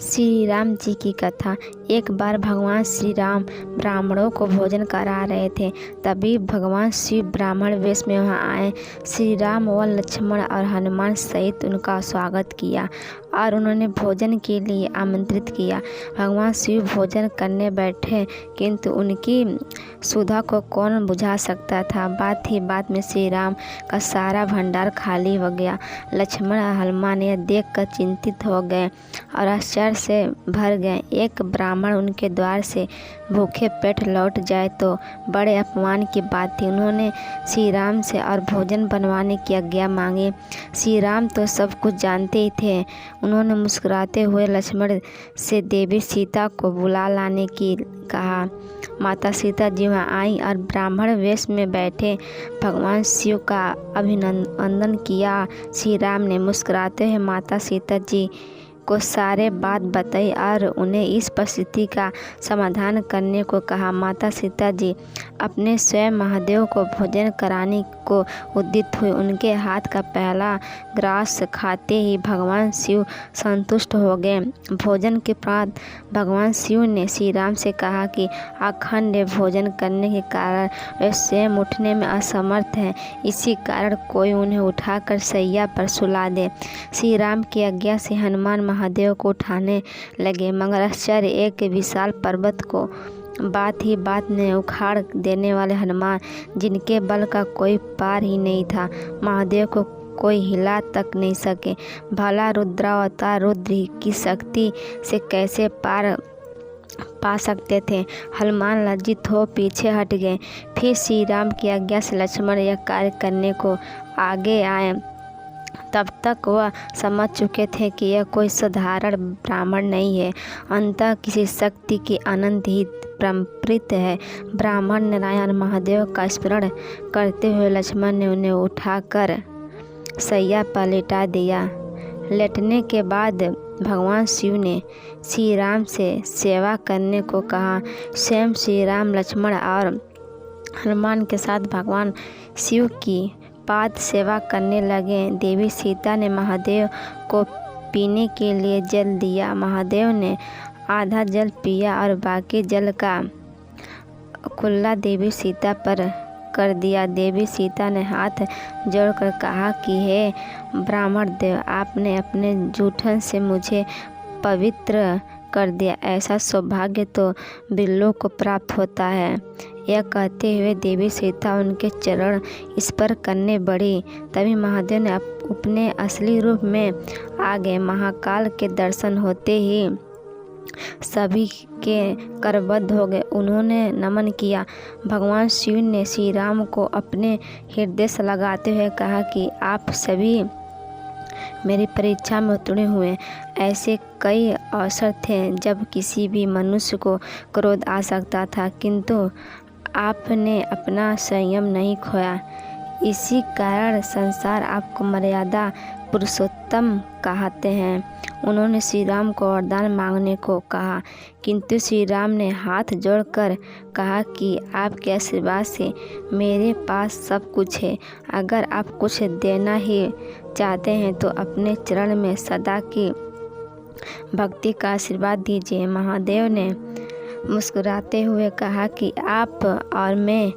श्री राम जी की कथा। एक बार भगवान श्री राम ब्राह्मणों को भोजन करा रहे थे। तभी भगवान शिव ब्राह्मण वेश में वहां आए। श्री राम व लक्ष्मण और हनुमान सहित उनका स्वागत किया और उन्होंने भोजन के लिए आमंत्रित किया। भगवान शिव भोजन करने बैठे, किंतु उनकी सुधा को कौन बुझा सकता था। बात ही बात में श्री राम का सारा भंडार खाली हो गया। लक्ष्मण और हनुमान यह देखकर चिंतित हो गए और आश्चर्य से भर गए। एक ब्राह्मण उनके द्वार से भूखे पेट लौट जाए तो बड़े अपमान की बात थी। उन्होंने श्री राम से और भोजन बनवाने की आज्ञा मांगी। श्री राम तो सब कुछ जानते ही थे। उन्होंने मुस्कुराते हुए लक्ष्मण से देवी सीता को बुला लाने की कहा। माता सीता जी वहाँ आई और ब्राह्मण वेश में बैठे भगवान शिव का अभिनंदन किया। श्री राम ने मुस्कुराते हुए माता सीता जी को सारे बात बताई और उन्हें इस परिस्थिति का समाधान करने को कहा। माता सीता जी अपने स्वयं महादेव को भोजन कराने को उद्यत हुई। उनके हाथ का पहला ग्रास खाते ही भगवान शिव संतुष्ट हो गए। भोजन के बाद भगवान शिव ने श्री राम से कहा कि अखंड भोजन करने के कारण वे स्वयं उठने में असमर्थ हैं, इसी कारण कोई उन्हें उठाकर सैया पर सुला दे। श्री राम की आज्ञा से हनुमान महादेव को उठाने लगे, मगर आश्चर्य एक विशाल पर्वत को बात ही बात में उखाड़ देने वाले हनुमान, जिनके बल का कोई पार ही नहीं था, महादेव को कोई हिला तक नहीं सके। भला रुद्रावतार रुद्र की शक्ति से कैसे पार पा सकते थे। हनुमान लज्जित हो पीछे हट गए। फिर श्री राम की आज्ञा से लक्ष्मण यह कार्य करने को आगे आए। तब तक वह समझ चुके थे कि यह कोई साधारण ब्राह्मण नहीं है, अंततः किसी शक्ति की अनंत ही परम्परित है। ब्राह्मण नारायण महादेव का स्मरण करते हुए लक्ष्मण ने उन्हें उठाकर सैया पर लिटा दिया। लेटने के बाद भगवान शिव ने श्री राम से सेवा करने को कहा। स्वयं श्री राम लक्ष्मण और हनुमान के साथ भगवान शिव की पाद सेवा करने लगे। देवी सीता ने महादेव को पीने के लिए जल दिया। महादेव ने आधा जल पिया और बाकी जल का कुल्ला देवी सीता पर कर दिया। देवी सीता ने हाथ जोड़कर कहा कि हे ब्राह्मण देव, आपने अपने जूठन से मुझे पवित्र कर दिया। ऐसा सौभाग्य तो बिल्लों को प्राप्त होता है। यह कहते हुए देवी सीता उनके चरण स्पर्श करने बढ़ी। तभी महादेव ने अपने असली रूप में आ गए। महाकाल के दर्शन होते ही सभी के करबद्ध हो गए। उन्होंने नमन किया। भगवान शिव ने श्री राम को अपने हृदय से लगाते हुए कहा कि आप सभी मेरी परीक्षा में उत्तीर्ण हुए। ऐसे कई अवसर थे जब किसी भी मनुष्य को क्रोध आ सकता था, किंतु आपने अपना संयम नहीं खोया। इसी कारण संसार आपको मर्यादा पुरुषोत्तम कहते हैं। उन्होंने श्री राम को वरदान मांगने को कहा, किंतु श्री राम ने हाथ जोड़कर कहा कि आपके आशीर्वाद से मेरे पास सब कुछ है। अगर आप कुछ देना ही चाहते हैं तो अपने चरण में सदा की भक्ति का आशीर्वाद दीजिए। महादेव ने मुस्कुराते हुए कहा कि आप और मैं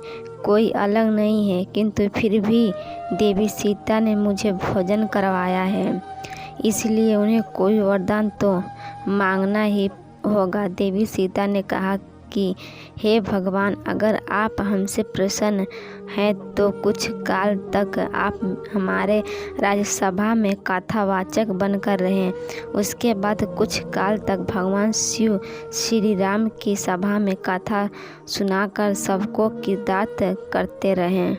कोई अलग नहीं है, किंतु फिर भी देवी सीता ने मुझे भोजन करवाया है, इसलिए उन्हें कोई वरदान तो मांगना ही होगा। देवी सीता ने कहा कि हे भगवान, अगर आप हमसे प्रसन्न हैं तो कुछ काल तक आप हमारे राज्यसभा में कथावाचक बनकर रहें। उसके बाद कुछ काल तक भगवान शिव श्री राम की सभा में कथा सुनाकर सबको कृतार्थ करते रहें।